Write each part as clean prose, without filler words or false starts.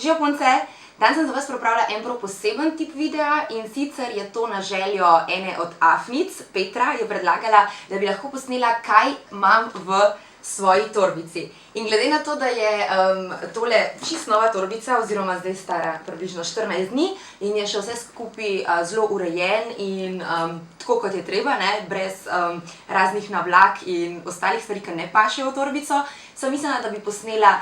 Živijo punce, danes sem za vas pripravila en prav poseben tip videa in sicer je to na željo ene od afnic. Petra je predlagala, da bi lahko posnela, kaj imam v svoji torbici. In glede na to, da je tole čist nova torbica, oziroma zdaj stara približno 14 dni in je še vse skupaj zelo urejen in tako, kot je treba, brez raznih navlak in ostalih stvari, ki ne pašejo v torbico, sem mislila, da bi posnela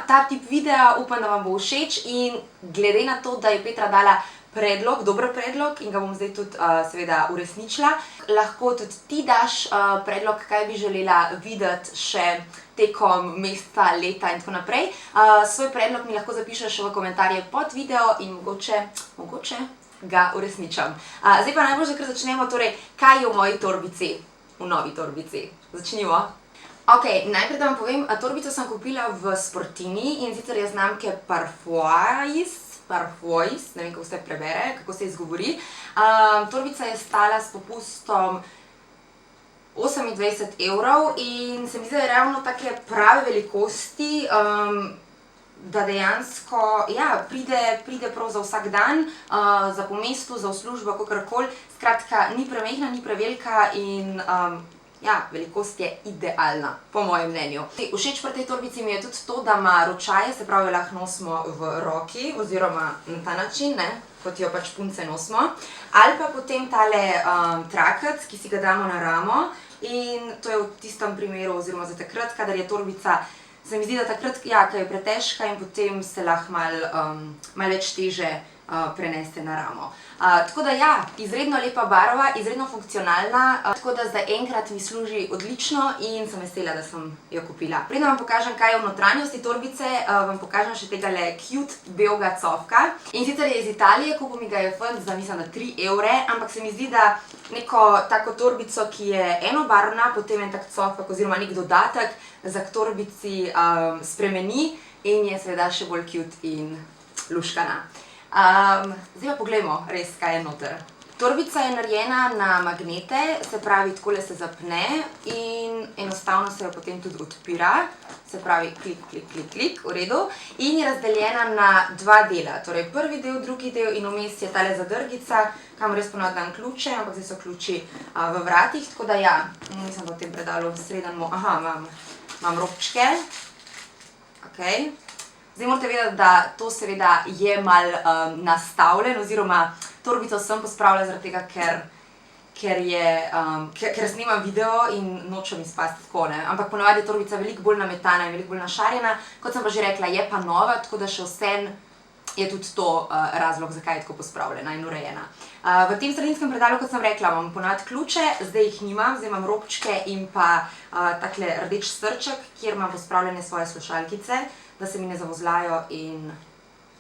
ta tip videa, upam, da vam bo všeč in glede na to, da je Petra dala predlog, dober predlog in ga bom zdaj tudi seveda uresničila. Lahko tudi ti daš predlog, kaj bi želela videti še tekom meseca, leta in tako naprej. Svoj predlog mi lahko zapišeš v komentarje pod video in mogoče ga uresničam. Zdaj pa najbolj že kar začnemo, torej, kaj je v moji torbici, v novi torbici. Začnimo. Ok, najprej da vam povem, torbico sem kupila v Sportini in sicer je znamke Parfois, ne vem, kako se prebere, kako se izgovori. Torbica je stala s popustom 28 € in se mi zdi, da je ravno take prave velikosti, da dejansko pride prav za vsak dan, za po mestu, za v službo, kakorkoli. Skratka, ni premehna, ni prevelika in velikost je idealna, po mojem mnenju. Všeč pri tej torbici mi je tudi to, da ima ročaje, se pravi, lahko nosimo v roki, oziroma na ta način, kot jo pač punce nosimo. Ali pa potem tale trakec, ki si ga damo na ramo in to je v tistem primeru, oziroma za takrat, kadar je torbica, se mi zdi, da takrat, ko je pretežka in potem se lahko malo več teže prenese na ramo. Tako da izredno lepa barva, izredno funkcionalna, tako da za enkrat mi služi odlično in sem vesela, da sem jo kupila. Preden vam pokažem, kaj je v notranjosti torbice, vam pokažem še tegale cute belega cofka. In sicer je iz Italije, kupil mi ga je fant za, mislim, da 3 €, ampak se mi zdi, da neko tako torbico, ki je enobarvna, potem en tak cofek oziroma nek dodatek za k torbici spremeni in je seveda še bolj cute in luškana. Zdaj pa poglejmo res, kaj je noter. Torbica je narejena na magnete, se pravi, takole se zapne in enostavno se jo potem tudi odpira. Se pravi, klik, klik, klik, klik, v redu. In je razdeljena na 2 dela, torej prvi del, drugi del in vmes je tale zadrgica, kamor res ponavadi dam ključe, ampak zdaj so ključi v vratih, tako da mislim, da v tem predalu sredenmo, imam robčke. Okej. Zdaj morate vedeti, da to seveda je malo nastavljen, oziroma torbico sem pospravila zaradi tega, ker snimam video in nočem izpasti tako, ampak ponavadi je torbica veliko bolj nametana in veliko bolj našarjena, kot sem pa že rekla, je pa nova, tako da še vseeno je tudi to razlog, zakaj je tako pospravljena in urejena. V tem sredinskem predalu, kot sem rekla, imam ponavadi ključe, zdaj jih nimam, zdaj imam robčke in pa takle rdeč srček, kjer imam pospravljene svoje slušalkice, da se mi ne zavozlajo in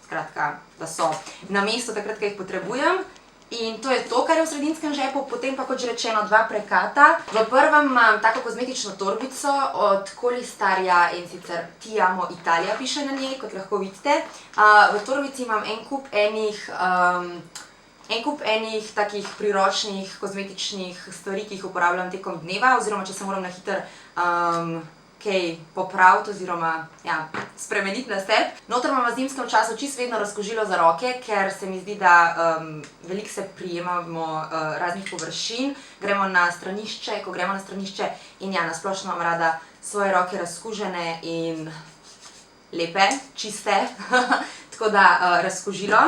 skratka, da so na mestu takrat, ko jih potrebujem. In to je to, kar je v sredinskem žepu, potem pa, kot že rečeno, 2 prekata. V prvem imam tako kozmetično torbico od Kolistarja in sicer Ti amo Italia piše na njej, kot lahko vidite. V torbici imam en kup enih takih priročnih kozmetičnih stvari, ki jih uporabljam tekom dneva, oziroma če se moram na hitro kaj popraviti oziroma spremeniti na sebi. Noter imam v zimskem času čisto vedno razkužilo za roke, ker se mi zdi, da veliko se prijemamo raznih površin, gremo na stranišče, ko gremo na stranišče in na splošno imam rada svoje roke razkužene in lepe, čiste, tako da razkužilo.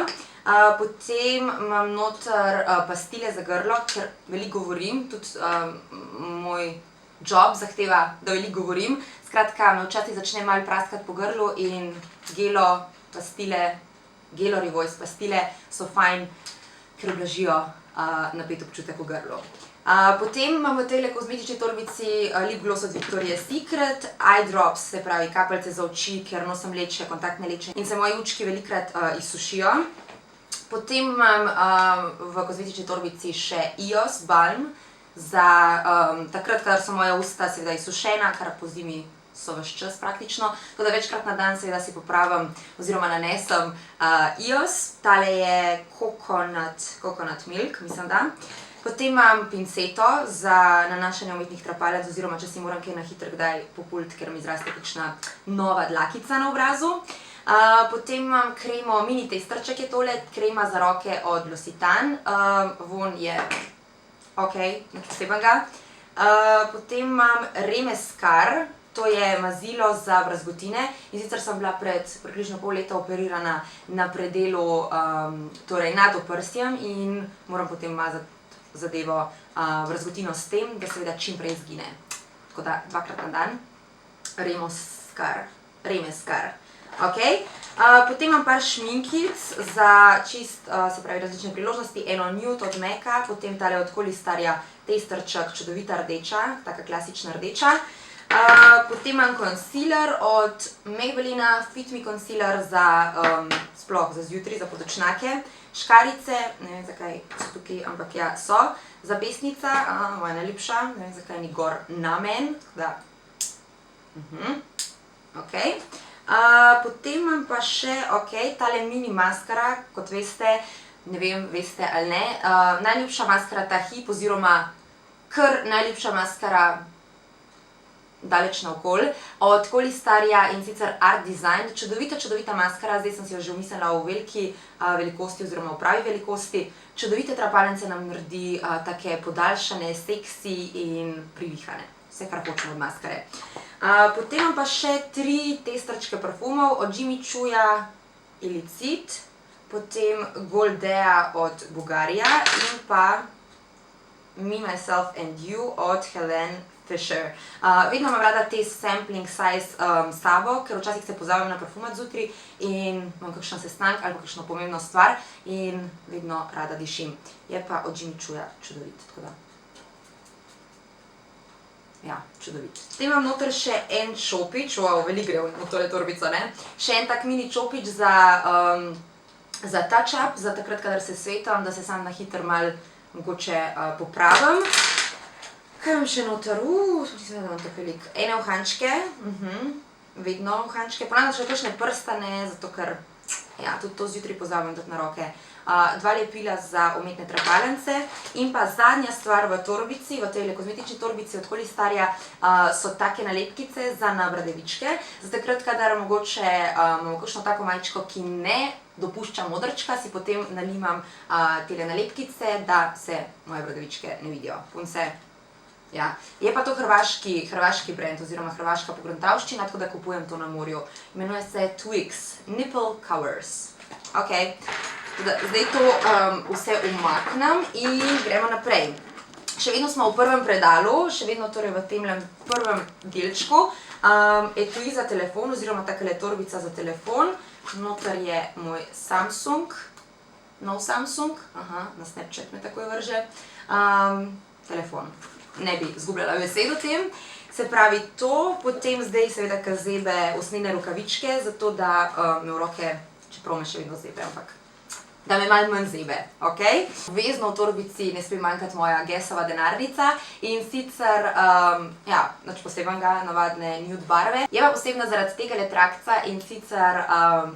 Potem imam noter pastile za grlo, ker veliko govorim, tudi moj job zahteva, da veliko govorim. Skratka, me včasih začne malo praskati po grlu in Gelo Revoice pastile so fajn, ker ublažijo napet občutek v grlu. Potem imam v tejle kozmetični torbici lip gloss od Victoria's Secret, eye drops, se pravi kapljice za oči, ker nosim leče, kontaktne leče in se moji očki velikokrat izsušijo. Potem imam v kozmetični torbici še EOS balm, za takrat, kadar so moja usta seveda izsušena, kar po zimi so ves čas praktično, tako da večkrat na dan seveda si popravim oziroma nanesem EOS, tale je coconut milk, mislim da. Potem imam pinceto za nanašanje umetnih trapalec, oziroma če si moram kaj na hitro kdaj populiti, ker mi zraste kakšna nova dlakica na obrazu. Potem imam kremo, mini testrček je tole, krema za roke od L'Occitane, von je ok, nič posebnega. Potem imam Remescar, to je mazilo za brazgotine in sicer sem bila pred približno pol leta operirana na predelu, torej nad oprsjem in moram potem mazati zadevo, brazgotino s tem, da seveda čim prej izgine. Tako da 2krat na dan. Remescar. Ok. Potem imam par šminkic za čist, se pravi različne priložnosti, eno nude od Maca, potem tale od Holistarja testrček, čudovita rdeča, taka klasična rdeča. Potem imam concealer od Maybellina, Fit Me Concealer za, sploh za zjutraj, za podočnjake. Škarjice, ne vem zakaj so tukaj, ampak ja, so. Zapestnica, moja najljubša, ne vem zakaj ni gor namen, tako da, ok. Potem imam pa še, ok, tale mini maskara, kot veste, ne vem, veste ali ne, najljubša maskara ta hip oziroma kar najljubša maskara daleč naokoli, od Holistarja in sicer Art Design, čudovita maskara, zdaj sem si jo že omislila v veliki velikosti oziroma v pravi velikosti, čudovite trapalnice nam naredi, take podaljšane, seksi in privihane, vse kar hočemo od maskare. Potem imam pa še 3 testrčke parfumov, od Jimmy Chooja Illicit, potem Goldea od Bulgarija in pa Me, Myself and You od Helene Fischer. Vedno imam rada te sampling size s sabo, ker včasih se pozabim na parfumat zjutraj in imam kakšen sestanek ali pa kakšno pomembno stvar in vedno rada dišim. Je pa od Jimmy Chooja čudovit, tako da. Ja, čudovit. Potem imam noter še en čopič, veliko gre v tole torbico, ne? Še en tak mini čopič za touch-up, za takrat, kadar se svetam, da se sam na hitro malo mogoče popravim. Kaj imam še noter? Mislim, da imam tako veliko. Ene uhančke, vedno uhančke. Ponavljam še kakšne prstane, zato ker, ja, tudi to zjutraj pozabim dati na roke. 2 lepila za umetne trepalnice in pa zadnja stvar v torbici, v tej kozmetični torbici od Holistarja, so take nalepkice za na bradavičke. Za takrat, kadar mogoče imamo kakšno tako majčko, ki ne dopušča modrčka, si potem nalimam tele nalepkice, da se moje bradavičke ne vidijo. Punce, ja. Je pa to hrvaški brand oziroma hrvaška pogruntavščina, tako da kupujem to na morju. Imenuje se Twix Nipple Covers. Ok. Zdaj to vse umaknem in gremo naprej. Še vedno smo v prvem predalu, še vedno torej v temlem prvem delčku. Etui za telefon oziroma takole torbica za telefon. Noter je moj Samsung, nov Samsung, na Snapchat me takoj vrže. Telefon, ne bi zgubljala besed o tem. Se pravi to, potem zdaj seveda kazebe usnjene rokavičke, zato da me v roke, čeprav me še vedno zebe, ampak da me malo manj zebe, ok? Obvezno v torbici ne sme manjkati moja Guessova denarnica in sicer, ja, nič posebnega, navadne nude barve. Je pa posebna zaradi tega trakca in sicer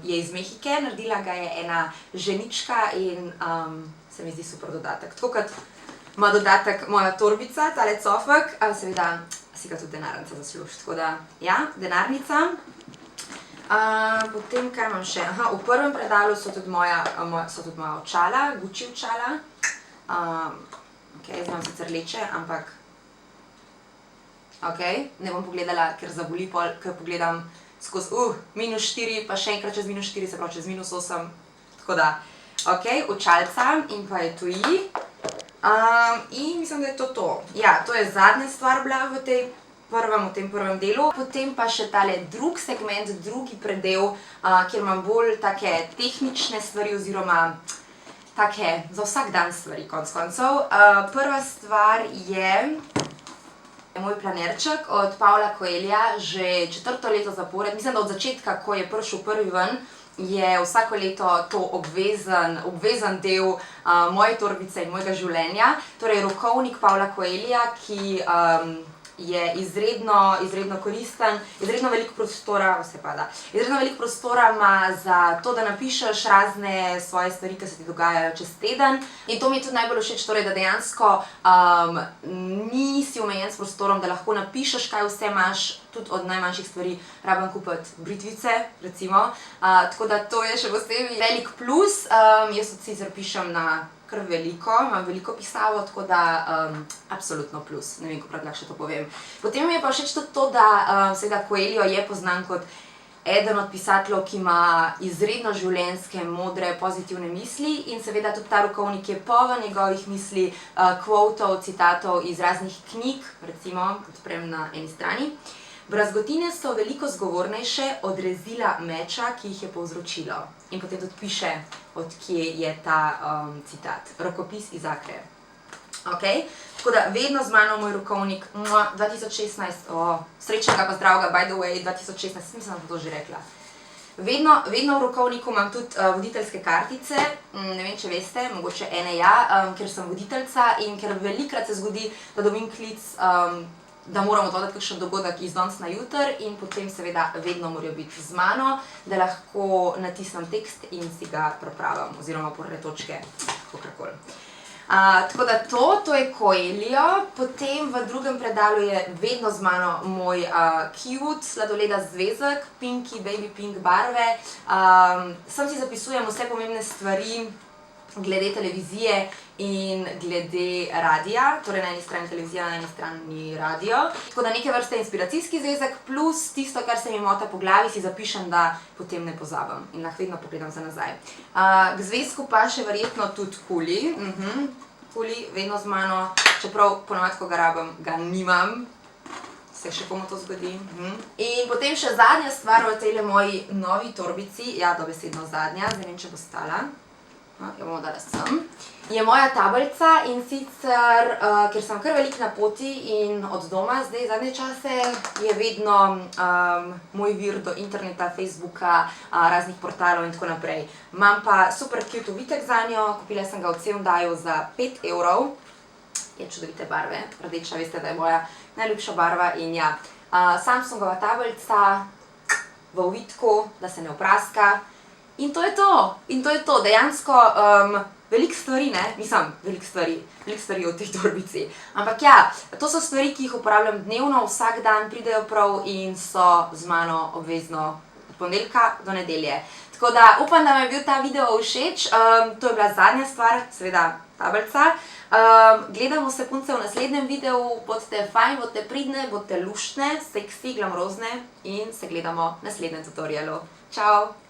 je iz Mehike, naredila ga je ena ženička in se mi zdi super dodatek. Tako kot ima dodatek moja torbica, tale cofek, seveda si ga tudi denarnica zasluži, tako da, ja, denarnica. Potem, kaj imam še? V prvem predalu so tudi moja očala, Gucci očala. Ok, zdaj imam sicer leče, ampak ok, ne bom pogledala, ker zaboli pol, ker pogledam skozi -4, pa še enkrat čez -4, se pravi čez -8, tako da, ok, očalca in pa etui. In mislim, da je to to. Ja, to je zadnja stvar bila v tem prvem delu. Potem pa še tale drug segment, drugi predel, kjer imam bolj take tehnične stvari oziroma take za vsak dan stvari, konec koncev. Prva stvar je moj planerček od Paula Coelha, že 4. leto zapored, mislim, da od začetka, ko je prišel prvi ven, je vsako leto to obvezen del moje torbice in mojega življenja. Torej rokovnik Paula Coelha, ki je izredno koristen, izredno veliko prostora, izredno veliko prostora ima za to, da napišeš razne svoje stvari, ki se ti dogajajo čez teden. In to mi je tudi najbolj všeč, torej, da dejansko nisi omejen s prostorom, da lahko napišeš, kaj vse imaš, tudi od najmanjših stvari. Rabim kupiti britvice, recimo, tako da to je še posebej velik plus. Jaz tudi sicer pišem na kar veliko, imam veliko pisavo, tako da absolutno plus, ne vem, kako lahko še to povem. Potem mi je pa všeč tudi to, da seveda Coelho je poznan kot eden od pisateljev, ki ima izredno življenjske, modre, pozitivne misli in seveda tudi ta rokovnik je poln njegovih misli, kvotov, citatov iz raznih knjig, recimo, odprem na eni strani. Brazgotine so veliko zgovornejše od rezila meča, ki jih je povzročilo. In potem tudi piše, od kje je ta citat. Rokopis iz Akre. Okay? Tako da vedno z mano moj rokovnik, 2016, srečnega pa zdravega, by the way, 2016, mislim, da sem to že rekla. Vedno v rokovniku imam tudi voditeljske kartice, ne vem, če veste, mogoče ene ja, ker sem voditeljca in ker velikokrat se zgodi, da dobim klic, da moram odvoditi kakšen dogodek iz danes na jutri in potem seveda vedno morajo biti z mano, da lahko natisnem tekst in si ga prepravim oziroma porne točke, kakorkoli. Tako da to je Coelho, potem v drugem predalu je vedno z mano moj cute sladoleda zvezek, pinky, baby pink barve. Sem si zapisujem vse pomembne stvari glede televizije in glede radia, torej na eni strani televizija, na eni strani radio. Tako da neke vrste inspiracijski zvezek plus tisto, kar se mi mota po glavi, si zapišem, da potem ne pozabim in lahko vedno pogledam za nazaj. K zvezku pa še verjetno tudi kuli. Kuli vedno z mano, čeprav ponavadi, ko ga rabim, ga nimam. Se še komu to zgodi. In potem še zadnja stvar v tejle moji novi torbici, ja, dobesedno zadnja, zdaj vem, če bo stala. Jo bomo dala sem. Je moja tablica in sicer, ker sem kar veliko na poti in od doma zdaj zadnje čase, je vedno moj vir do interneta, Facebooka, raznih portalov in tako naprej. Imam pa super cute ovitek zanjo, kupila sem ga v C&A za 5 €. Je čudovite barve, rdeča, veste, da je moja najljubša barva in ja. Samsungova tablica v ovitku, da se ne opraska. In to je to, dejansko veliko stvari, ne, mislim, veliko stvari v tej torbici. Ampak ja, to so stvari, ki jih uporabljam dnevno, vsak dan pridejo prav in so z mano obvezno od ponedeljka do nedelje. Tako da upam, da vam je bil ta video všeč, to je bila zadnja stvar, seveda tablica. Gledamo se punce v naslednjem videu, bodite fajn, bodite pridne, bodite luštne, seksi, glamurozne in se gledamo v naslednjem tutorialu. Čau!